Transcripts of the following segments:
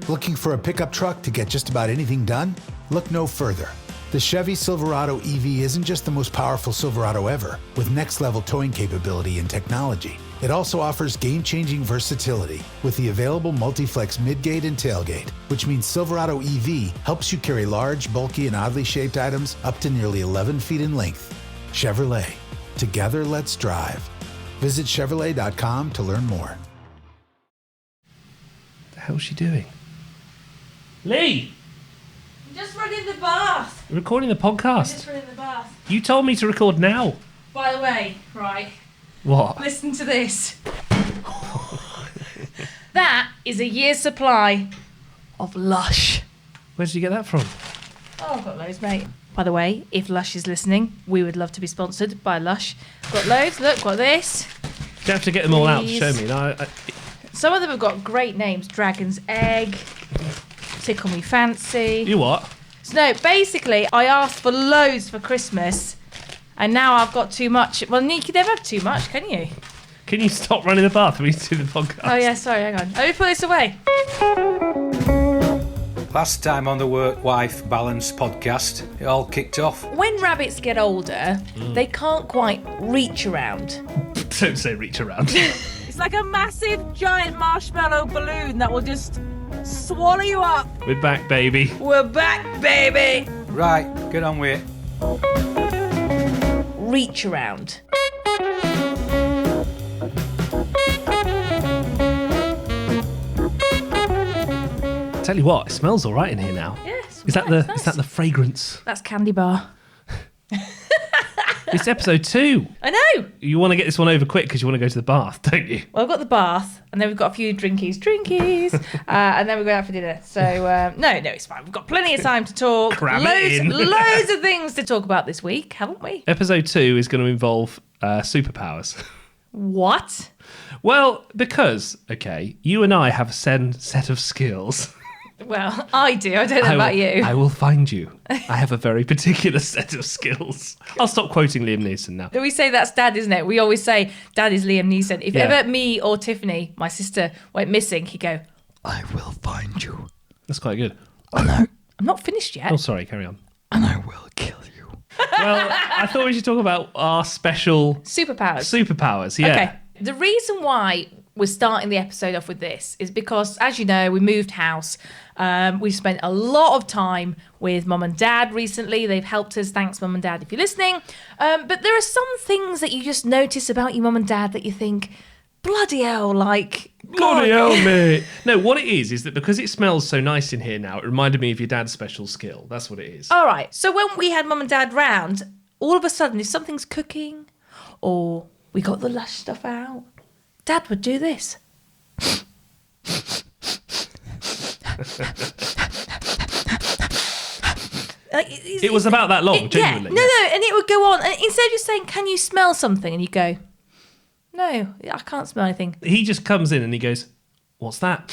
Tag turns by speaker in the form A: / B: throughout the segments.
A: Looking for a pickup truck to get just about anything done? Look no further. The Chevy Silverado EV isn't just the most powerful Silverado ever, with next-level towing capability and technology. It also offers game-changing versatility with the available multi-flex midgate and tailgate, which means Silverado EV helps you carry large, bulky, and oddly shaped items up to nearly 11 feet in length. Chevrolet. Together, let's drive. Visit Chevrolet.com to learn more.
B: What the hell's she doing? Lee!
C: I'm just running the bath.
B: We're recording the
C: I'm
B: podcast.
C: just running the bath.
B: You told me to record now.
C: By the way, right,
B: What?
C: listen to this. That is a year's supply of Lush.
B: Where did you get that from?
C: Oh, I've got loads, mate. By the way, if Lush is listening, we would love to be sponsored by Lush. Got loads. Look, got this.
B: You have to get them all out to
C: Please.
B: show me. No,
C: Some of them have got great names. Dragon's Egg, Tickle Me Fancy.
B: you what?
C: So no, basically, I asked for loads for Christmas, and now I've got too much. Well, you can never have too much, can you?
B: Can you stop running the bath when we do the podcast?
C: Oh, yeah, sorry, hang on. Let me put this away.
D: Last time on the Work-Wife Balance podcast, it all kicked off.
C: When rabbits get older, they can't quite reach around.
B: Don't say reach around.
C: It's like a massive, giant marshmallow balloon that will just swallow you up.
B: We're back, baby.
C: We're back, baby.
D: Right, get on with it.
C: Reach around.
B: Tell you what, it smells all right in here now.
C: Yes.
B: Is that the fragrance?
C: That's candy bar.
B: It's episode 2.
C: I know.
B: You want to get this one over quick because you want to go to the bath, don't you?
C: Well, I've got the bath, and then we've got a few drinkies, and then we're going out for dinner. So, no, it's fine. We've got plenty of time to talk.
B: Cram it in.
C: Loads of things to talk about this week, haven't we?
B: Episode 2 is going to involve superpowers.
C: What?
B: Well, because, okay, you and I have a set of skills.
C: Well, I do. I don't know about you.
B: I will find you. I have a very particular set of skills. I'll stop quoting Liam Neeson now.
C: We say that's Dad, isn't it? We always say Dad is Liam Neeson. If
B: Yeah.
C: ever me or Tiffany, my sister, went missing, he'd go,
E: I will find you.
B: That's quite good.
C: I'm not finished yet.
B: Oh, sorry, carry on.
E: And I will kill you.
B: Well, I thought we should talk about our special
C: Superpowers.
B: yeah.
C: Okay. The reason why we're starting the episode off with this is because, as you know, we moved house. We've spent a lot of time with Mum and Dad recently. They've helped us. Thanks, Mum and Dad, if you're listening. But there are some things that you just notice about your Mum and Dad that you think, bloody hell, like...
B: Bloody hell, mate. No, what it is that because it smells so nice in here now, it reminded me of your dad's special skill. That's what it is.
C: All right. So when we had Mum and Dad round, all of a sudden, if something's cooking or we got the Lush stuff out, Dad would do this.
B: It was about that long, genuinely.
C: Yeah. No, and it would go on. And instead of just saying, can you smell something? And you go, no, I can't smell anything.
B: He just comes in and he goes, what's that?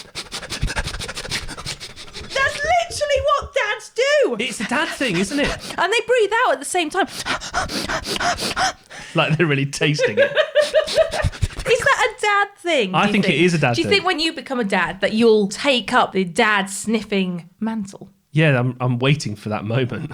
C: That's literally what dads do.
B: It's a dad thing, isn't it?
C: And they breathe out at the same time.
B: Like they're really tasting it.
C: Is that a dad thing?
B: I think it is a dad
C: thing. Do you
B: thing.
C: think when you become a dad that you'll take up the dad sniffing mantle?
B: Yeah, I'm waiting for that moment.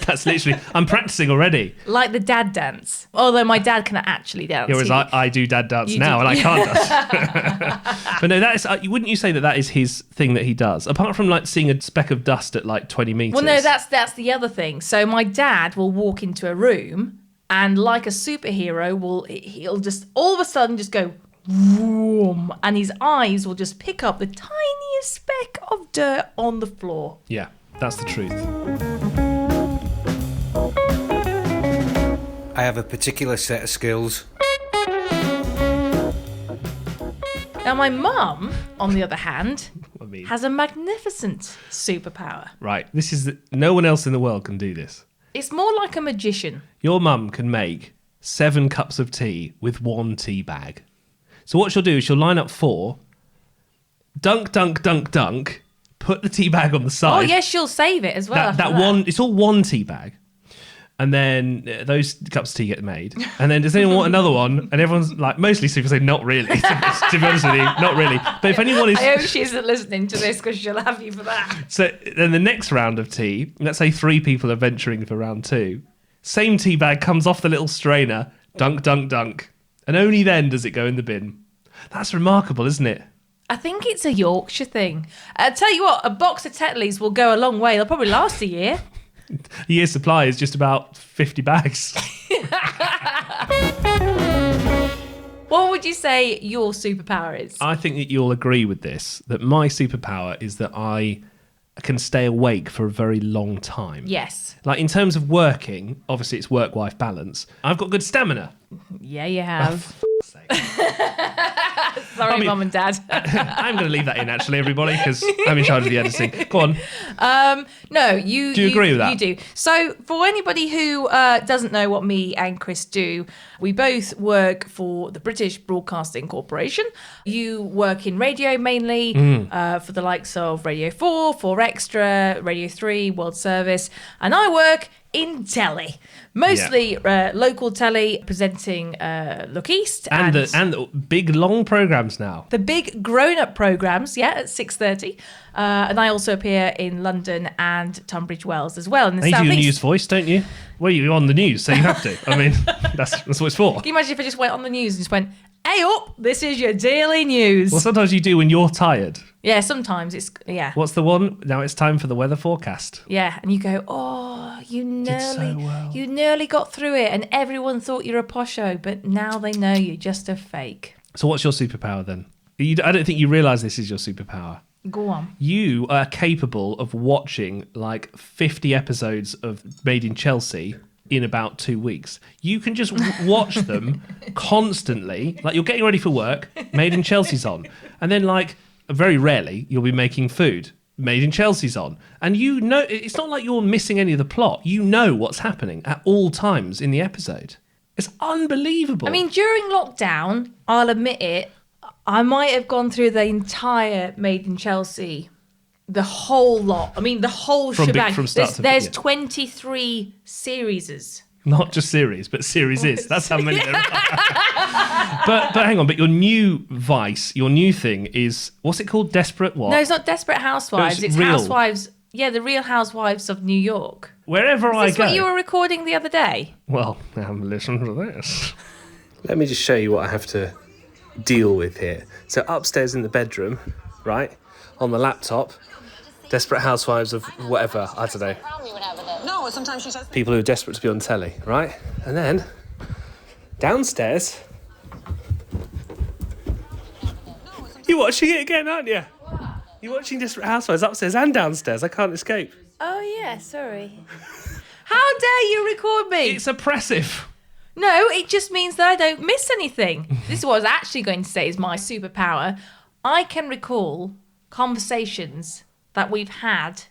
B: That's literally, I'm practicing already.
C: Like the dad dance. Although my dad can actually dance.
B: Yeah, whereas I do dad dance
C: You
B: now
C: do-
B: and I can't dance. But no, that is, wouldn't you say that is his thing that he does? Apart from like seeing a speck of dust at like 20 metres.
C: Well, no, that's the other thing. So my dad will walk into a room and like a superhero, he'll just all of a sudden just go vroom, and his eyes will just pick up the tiniest speck of dirt on the floor.
B: Yeah, that's the truth.
D: I have a particular set of skills.
C: Now, my mum, on the other hand,
B: I mean,
C: has a magnificent superpower.
B: right, no one else in the world can do this.
C: It's more like a magician.
B: Your mum can make 7 cups of tea with 1 tea bag. So what she'll do is she'll line up 4, dunk, dunk, dunk, dunk, put the tea bag on the side.
C: Oh, yes, she'll save it as well.
B: that
C: after
B: one, it's all 1 tea bag. And then those cups of tea get made. And then does anyone want another one? And everyone's like, mostly people say, not really. To be honest with you, not really. But if anyone is...
C: I hope she isn't listening to this because she'll have you for that.
B: So then the next round of tea, let's say 3 people are venturing for round 2. Same tea bag comes off the little strainer, dunk, dunk, dunk. And only then does it go in the bin. That's remarkable, isn't it?
C: I think it's a Yorkshire thing. I'll tell you what, a box of Tetleys will go a long way. They'll probably last a year.
B: A year's supply is just about 50 bags.
C: What would you say your superpower is?
B: I think that you'll agree with this, that my superpower is that I can stay awake for a very long time.
C: Yes.
B: Like in terms of working, obviously it's work-life balance. I've got good stamina.
C: Yeah, you have.
B: Sake.
C: Sorry, Mum and Dad.
B: I'm going to leave that in, actually, everybody, because I'm in charge of the editing. Go on.
C: No, you...
B: Do you agree with that?
C: You do. So, for anybody who doesn't know what me and Chris do, we both work for the British Broadcasting Corporation. You work in radio mainly, for the likes of Radio 4, 4 Extra, Radio 3, World Service, and I work in telly, mostly local telly, presenting Look East
B: And the big long programmes now.
C: the big grown-up programmes, at 6:30, and I also appear in London and Tunbridge Wells as well in the
B: And you do a
C: southeast.
B: news voice, don't you? Well, you're on the news, so you have to. I mean, that's what it's for.
C: Can you imagine if I just went on the news and just went, "Hey up, this is your daily news."
B: Well, sometimes you do when you're tired.
C: Yeah, sometimes it's
B: What's the one? Now it's time for the weather forecast.
C: Yeah, and you go, "Oh, you nearly got through it, and everyone thought you're a posho, but now they know you're just a fake."
B: So what's your superpower then? I don't think you realise this is your superpower.
C: Go on.
B: You are capable of watching like 50 episodes of Made in Chelsea in about 2 weeks. You can just watch them constantly. Like you're getting ready for work, Made in Chelsea's on. And then like very rarely you'll be making food, Made in Chelsea's on. And you know, it's not like you're missing any of the plot. You know what's happening at all times in the episode. It's unbelievable.
C: I mean, during lockdown, I'll admit it, I might have gone through the entire Made in Chelsea, the whole lot. I mean, the whole shebang.
B: From start to
C: there's
B: yeah.
C: 23 series.
B: Not just series, but series is. That's how many there are. But hang on, but your new vice, your new thing is, what's it called? Desperate what?
C: No, it's not Desperate Housewives.
B: No,
C: it's
B: Real.
C: Housewives. Yeah, the Real Housewives of New York.
B: Wherever I
C: Is this
B: go.
C: what you were recording the other day?
B: Well, listen to this.
F: Let me just show you what I have to deal with here. So upstairs in the bedroom, right, on the laptop, Desperate Housewives of whatever, I don't know.
G: No, sometimes she says...
F: People who are desperate to be on telly, right? And then, downstairs... You're watching it again, aren't you? You're watching Desperate Housewives upstairs and downstairs. I can't escape.
C: Oh, yeah, sorry. How dare you record me?
B: It's oppressive.
C: No, it just means that I don't miss anything. This is what I was actually going to say is my superpower. I can recall conversations that we've had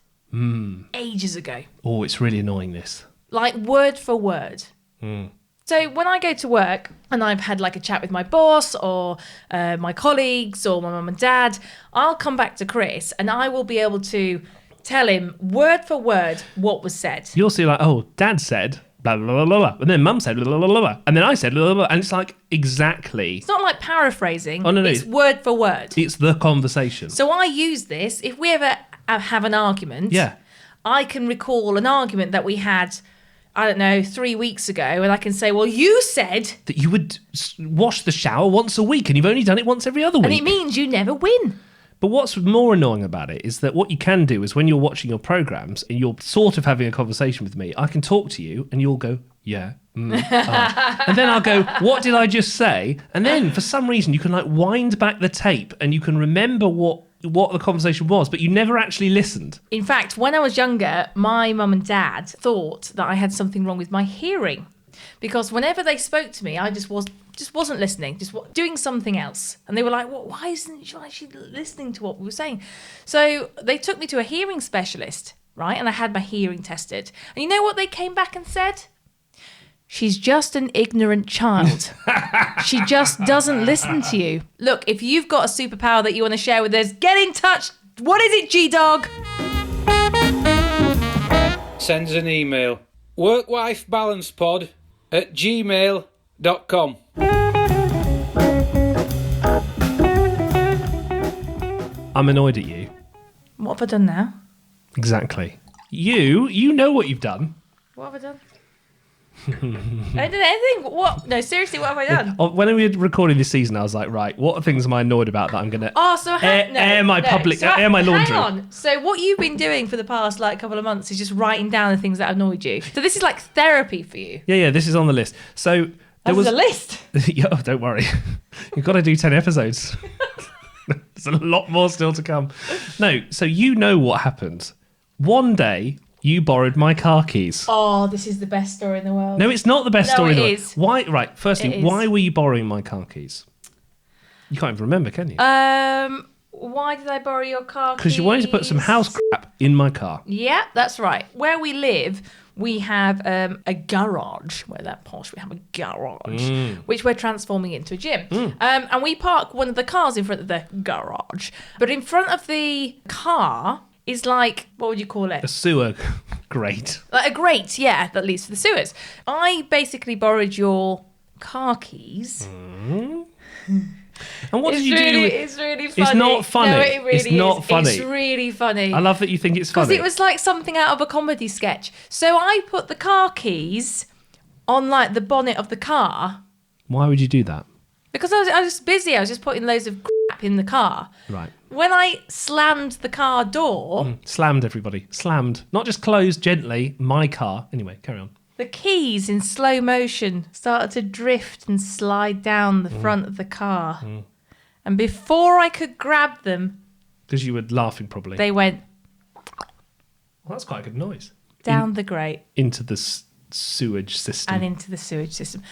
C: ages ago.
B: Oh, it's really annoying, this.
C: Like word for word. So when I go to work and I've had like a chat with my boss or my colleagues or my mum and dad, I'll come back to Chris and I will be able to tell him word for word what was said.
B: You'll see like, oh, Dad said... blah, blah, blah, blah, blah. And then Mum said blah, blah, blah, blah. And then I said blah, blah, blah. And it's like exactly...
C: It's not like paraphrasing.
B: Oh, no.
C: It's word for word.
B: It's the conversation.
C: So I use this, if we ever have an argument,
B: Yeah.
C: I can recall an argument that we had, I don't know, 3 weeks ago, and I can say, well, you said...
B: That you would wash the shower once a week and you've only done it once every other week.
C: And it means you never win.
B: But what's more annoying about it is that what you can do is when you're watching your programmes and you're sort of having a conversation with me, I can talk to you and you'll go, yeah. And then I'll go, what did I just say? And then for some reason you can like wind back the tape and you can remember what the conversation was, but you never actually listened.
C: In fact, when I was younger, my mum and dad thought that I had something wrong with my hearing. Because whenever they spoke to me, I just wasn't listening, doing something else. And they were like, well, why isn't she listening to what we were saying? So they took me to a hearing specialist, right? And I had my hearing tested. And you know what they came back and said? She's just an ignorant child. She just doesn't listen to you. Look, if you've got a superpower that you want to share with us, get in touch. What is it, G-Dog?
D: Send us an email. work-wife-balance-pod@gmail.com.
B: I'm annoyed at you.
C: What have I done now?
B: Exactly. You know what you've done.
C: What have I done? I didn't do anything. What? No, seriously, what have I done?
B: When we were recording this season, I was like, right, what things am I annoyed about that I'm going to air my laundry?
C: Hang on. So what you've been doing for the past couple of months is just writing down the things that annoyed you. So this is like therapy for you.
B: Yeah, this is on the list. So there was
C: a list.
B: Yeah, don't worry. You've got to do 10 episodes. There's a lot more still to come. No, so you know what happened. One day, you borrowed my car keys.
C: Oh, this is the best story in the world.
B: No, it's not the best story in the world.
C: It is.
B: Why? Right, firstly, why were you borrowing my car keys? You can't even remember, can you?
C: Why did I borrow your car keys?
B: Because you wanted to put some house crap in my car.
C: Yeah, that's right. Where we live, we have a garage. Where that posh, we have a garage, which we're transforming into a gym. And we park one of the cars in front of the garage. But in front of the car is like, what would you call it?
B: A sewer grate.
C: Like a grate, yeah, that leads to the sewers. I basically borrowed your car keys.
B: And what did you do?
C: It's really funny.
B: It's not funny.
C: No, it really
B: it's not
C: is.
B: funny.
C: It's really funny.
B: I love that you think it's funny.
C: Because it was like something out of a comedy sketch. So I put the car keys on like the bonnet of the car.
B: Why would you do that?
C: Because I was just busy. I was just putting loads of crap in the car.
B: Right.
C: When I slammed the car door...
B: Slammed, everybody. Slammed. Not just closed gently, my car. Anyway, carry on.
C: The keys in slow motion started to drift and slide down the front of the car. And before I could grab them...
B: Because you were laughing probably.
C: They went...
B: Well, that's quite a good noise.
C: Down the grate.
B: Into the sewage system.
C: And into the sewage system.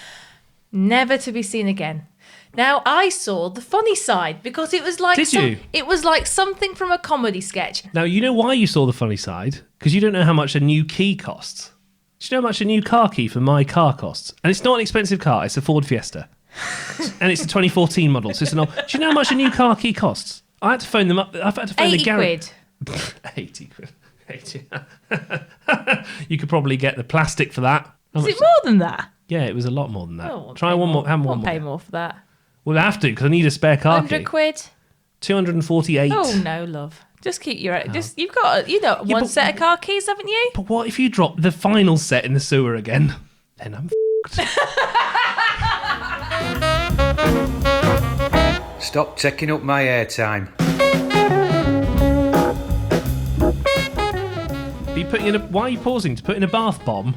C: Never to be seen again. Now, I saw the funny side because it was like...
B: Did you?
C: It was like something from a comedy sketch.
B: Now, you know why you saw the funny side? Because you don't know how much a new key costs. Do you know how much a new car key for my car costs? And it's not an expensive car. It's a Ford Fiesta. And it's a 2014 model. So it's an old... Do you know how much a new car key costs? I had to phone them up. I've had to phone the garage. 80 quid. 80 You could probably get the plastic for that.
C: Is it more than that?
B: Yeah, it was a lot more than that.
C: Oh,
B: Try one more. Have one more.
C: Pay more for that.
B: We'll have to because I need a spare car
C: 100
B: key.
C: quid.
B: 248.
C: Oh no, love. Just keep your. Just you've got one set of car keys, haven't you?
B: But what if you drop the final set in the sewer again? Then I'm f***ed.
D: Stop taking up my airtime.
B: Why are you pausing to put in a bath bomb?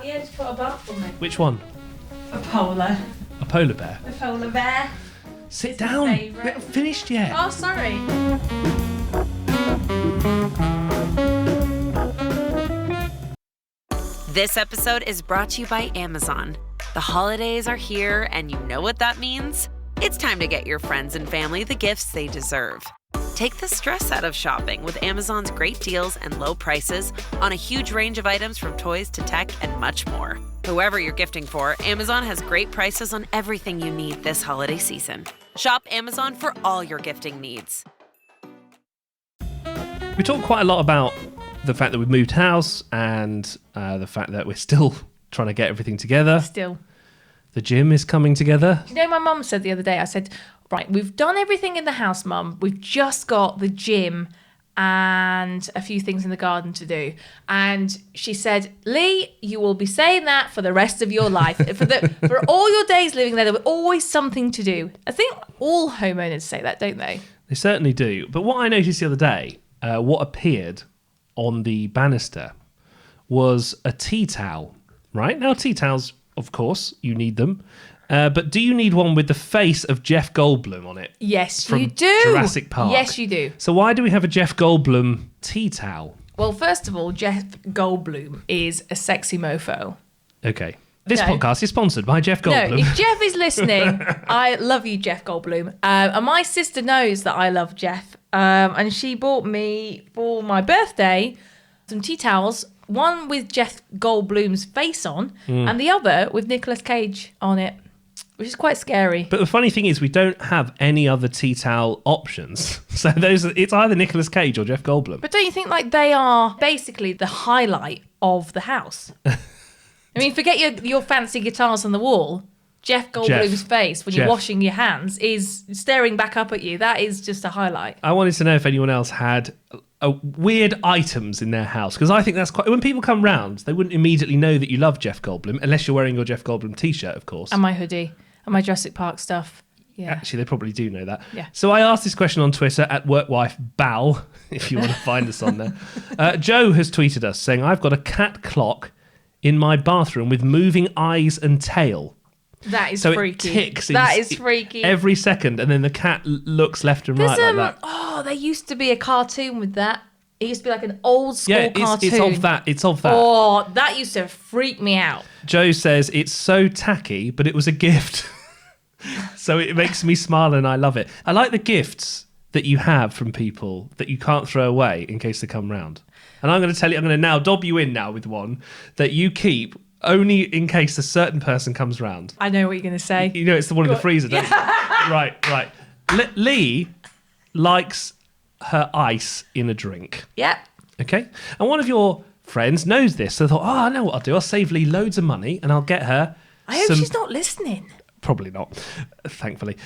C: Just put a bath on me.
B: Which one?
C: A polar.
B: A polar bear.
C: A polar bear.
B: Sit down. We
C: favourite.
B: haven't finished yet.
C: Oh, sorry.
H: This episode is brought to you by Amazon. The holidays are here, and you know what that means. It's time to get your friends and family the gifts they deserve. Take the stress out of shopping with Amazon's great deals and low prices on a huge range of items from toys to tech and much more. Whoever you're gifting for, Amazon has great prices on everything you need this holiday season. Shop Amazon for all your gifting needs.
B: We talked quite a lot about the fact that we've moved house and the fact that we're still trying to get everything together.
C: Still.
B: The gym is coming together.
C: You know, my mum said the other day, I said, right, we've done everything in the house, Mum. We've just got the gym and a few things in the garden to do. And she said, Lee, you will be saying that for the rest of your life. For all your days living there, there was always something to do. I think all homeowners say that, don't they?
B: They certainly do. But what I noticed the other day, what appeared on the banister was a tea towel, right? Now, tea towels, of course, you need them. But do you need one with the face of Jeff Goldblum on it?
C: Yes,
B: from
C: you do.
B: Jurassic Park.
C: Yes, you do.
B: So why do we have a Jeff Goldblum tea towel?
C: Well, first of all, Jeff Goldblum is a sexy mofo.
B: Okay. This podcast is sponsored by Jeff Goldblum.
C: No, if Jeff is listening, I love you, Jeff Goldblum. And my sister knows that I love Jeff. And she bought me, for my birthday, some tea towels. One with Jeff Goldblum's face on, and the other with Nicolas Cage on it. which is quite scary.
B: But the funny thing is, we don't have any other tea towel options. So it's either Nicolas Cage or Jeff Goldblum.
C: But don't you think like they are basically the highlight of the house? I mean, forget your fancy guitars on the wall. Jeff Goldblum's face when you're washing your hands is staring back up at you. That is just a highlight.
B: I wanted to know if anyone else had weird items in their house, because I think that's quite... When people come round, they wouldn't immediately know that you love Jeff Goldblum, unless you're wearing your Jeff Goldblum t-shirt, of course.
C: And my hoodie. And my Jurassic Park stuff. Yeah.
B: Actually, they probably do know that.
C: Yeah.
B: So I asked this question on Twitter at WorkWifeBal, if you want to find us on there. Joe has tweeted us saying, I've got a cat clock in my bathroom with moving eyes and tail.
C: That is
B: so
C: freaky.
B: It ticks
C: that is freaky.
B: Every second, and then the cat looks left and right like that.
C: Oh, there used to be a cartoon with that. It used to be like an old school cartoon.
B: It's of that.
C: Oh, that used to freak me out.
B: Joe says, it's so tacky, but it was a gift. So it makes me smile and I love it. I like the gifts that you have from people that you can't throw away in case they come round. And I'm going to tell you, I'm going to now dob you in now with one that you keep only in case a certain person comes round.
C: I know what you're going to say.
B: You know, it's the one in the freezer, don't you? Right. Lee likes her ice in a drink.
C: Yep.
B: Okay? And one of your friends knows this, so I thought, I know what I'll do. I'll save Lee loads of money and I'll get her
C: I hope she's not listening.
B: Probably not, thankfully.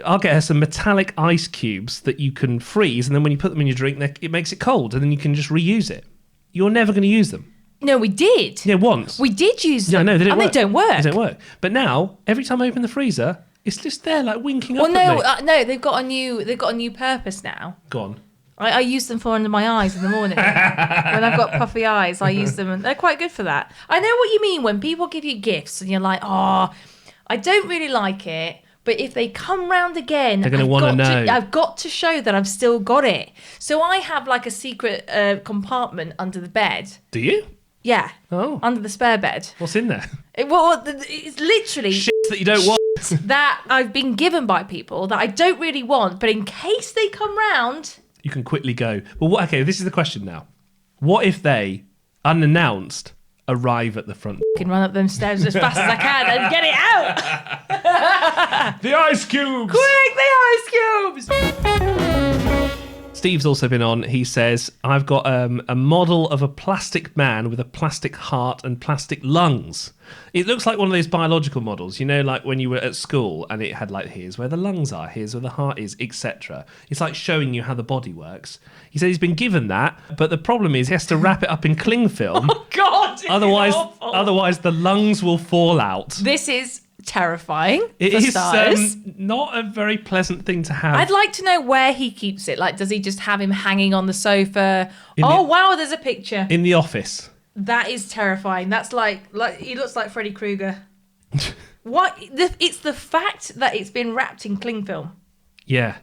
B: I'll get her some metallic ice cubes that you can freeze, and then when you put them in your drink, it makes it cold, and then you can just reuse it. You're never going to use them.
C: No, we did.
B: Yeah, once.
C: We did use them.
B: Yeah, no, they didn't work.
C: They don't work.
B: They don't work. But now, every time I open the freezer, it's just there, like winking up at me.
C: No, they've got a new purpose now.
B: Go on.
C: I use them for under my eyes in the morning. When I've got puffy eyes, I use them, and they're quite good for that. I know what you mean when people give you gifts, and you're like, I don't really like it. But if they come round again,
B: they're going to want to know.
C: I've got to show that I've still got it. So I have like a secret compartment under the bed.
B: Do you?
C: Yeah.
B: Oh.
C: Under the spare bed.
B: What's in there?
C: It's literally
B: shit that you don't want.
C: That I've been given by people that I don't really want, but in case they come round,
B: you can quickly go. Well, okay, this is the question now. What if they, unannounced, arrive at the front door?
C: I can run up them stairs as fast as I can and get it out.
B: The ice cubes!
C: Quick, the ice cubes!
B: Steve's also been on. He says, I've got a model of a plastic man with a plastic heart and plastic lungs. It looks like one of those biological models, you know, like when you were at school and it had like, here's where the lungs are, here's where the heart is, etc. It's like showing you how the body works. He said he's been given that, but the problem is he has to wrap it up in cling film.
C: Oh, God!
B: Otherwise the lungs will fall out.
C: This is terrifying.
B: It is not a very pleasant thing to have.
C: I'd like to know where he keeps it. Like, does he just have him hanging on the sofa? Wow, there's a picture.
B: In the office.
C: That is terrifying. That's like he looks like Freddy Krueger. What? It's the fact that it's been wrapped in cling film.
B: Yeah.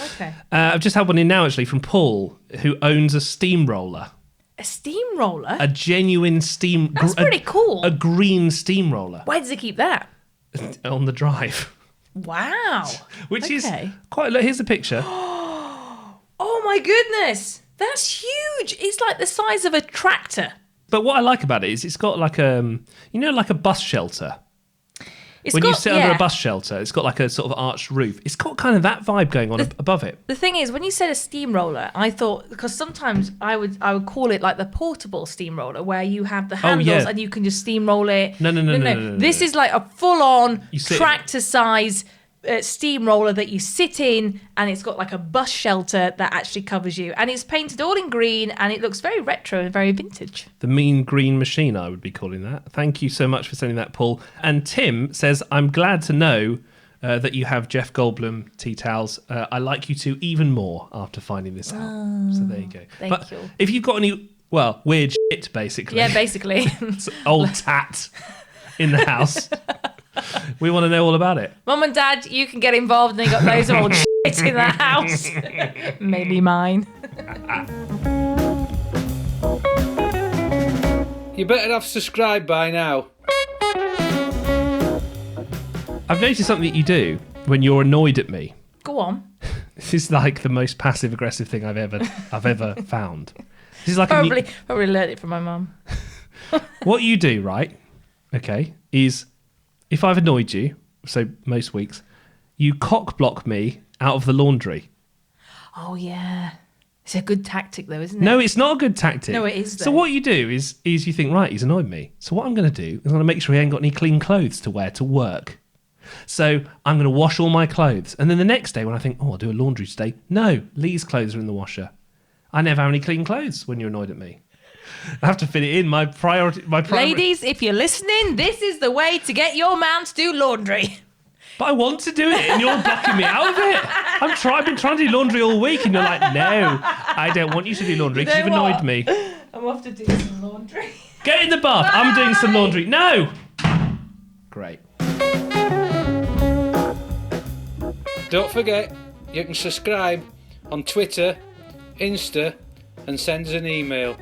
C: Okay.
B: I've just had one in now, actually, from Paul, who owns a steamroller.
C: A steamroller?
B: A genuine steam...
C: That's pretty cool.
B: A green steamroller.
C: Where does he keep that?
B: On the drive.
C: Wow.
B: Which is quite... Look, here's a picture.
C: Oh, my goodness. That's huge. It's like the size of a tractor.
B: But what I like about it is it's got like like a bus shelter. You sit under a bus shelter, it's got like a sort of arched roof. It's got kind of that vibe going on above it.
C: The thing is, when you said a steamroller, I thought, because sometimes I would call it like the portable steamroller, where you have the handles and you can just steamroll it. No. This is like a full-on tractor-size steamroller that you sit in, and it's got like a bus shelter that actually covers you, and it's painted all in green, and it looks very retro and very vintage.
B: The mean green machine, I would be calling that. Thank you so much for sending that, Paul. And Tim says, I'm glad to know that you have Jeff Goldblum tea towels. I like you to even more after finding this out. So there you go.
C: Thank you.
B: If you've got any, weird shit, basically.
C: Yeah, basically.
B: Old tat in the house. We want to know all about it.
C: Mum and Dad, you can get involved, and they got loads of old shit in the house. Maybe mine.
D: You better have subscribed by now.
B: I've noticed something that you do when you're annoyed at me.
C: Go on.
B: This is like the most passive aggressive thing I've ever found. This is like
C: probably learned it from my mum.
B: What you do, right? Okay, is if I've annoyed you so most weeks, you cock block me out of the laundry.
C: Oh, yeah. It's a good tactic, though, isn't it?
B: No, it's not a good tactic.
C: No, it is, though.
B: So what you do is you think, right, he's annoyed me. So what I'm going to do is I'm going to make sure he ain't got any clean clothes to wear to work. So I'm going to wash all my clothes. And then the next day when I think, I'll do a laundry today. No, Lee's clothes are in the washer. I never have any clean clothes when you're annoyed at me. I have to fit it in. My priority.
C: Ladies, if you're listening, this is the way to get your man to do laundry.
B: But I want to do it, and you're blocking me out of it. I've been trying to do laundry all week, and you're like, no, I don't want you to do laundry because you've annoyed me.
C: I'm off to do some laundry.
B: Get in the bath. I'm doing some laundry. No. Great.
D: Don't forget, you can subscribe on Twitter, Insta, and send us an email.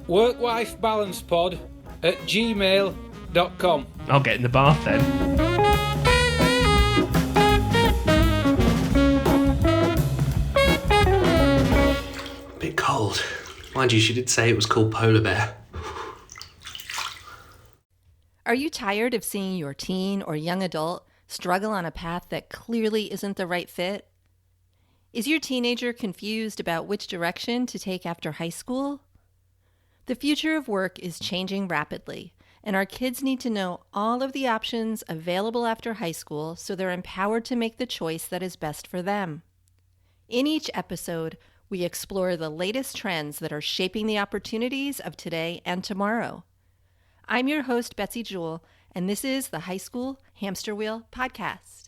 D: workwifebalancepod@gmail.com.
B: I'll get in the bath then.
F: Bit cold. Mind you, she did say it was called polar bear.
I: Are you tired of seeing your teen or young adult struggle on a path that clearly isn't the right fit? Is your teenager confused about which direction to take after high school? The future of work is changing rapidly, and our kids need to know all of the options available after high school so they're empowered to make the choice that is best for them. In each episode, we explore the latest trends that are shaping the opportunities of today and tomorrow. I'm your host, Betsy Jewell, and this is the High School Hamster Wheel Podcast.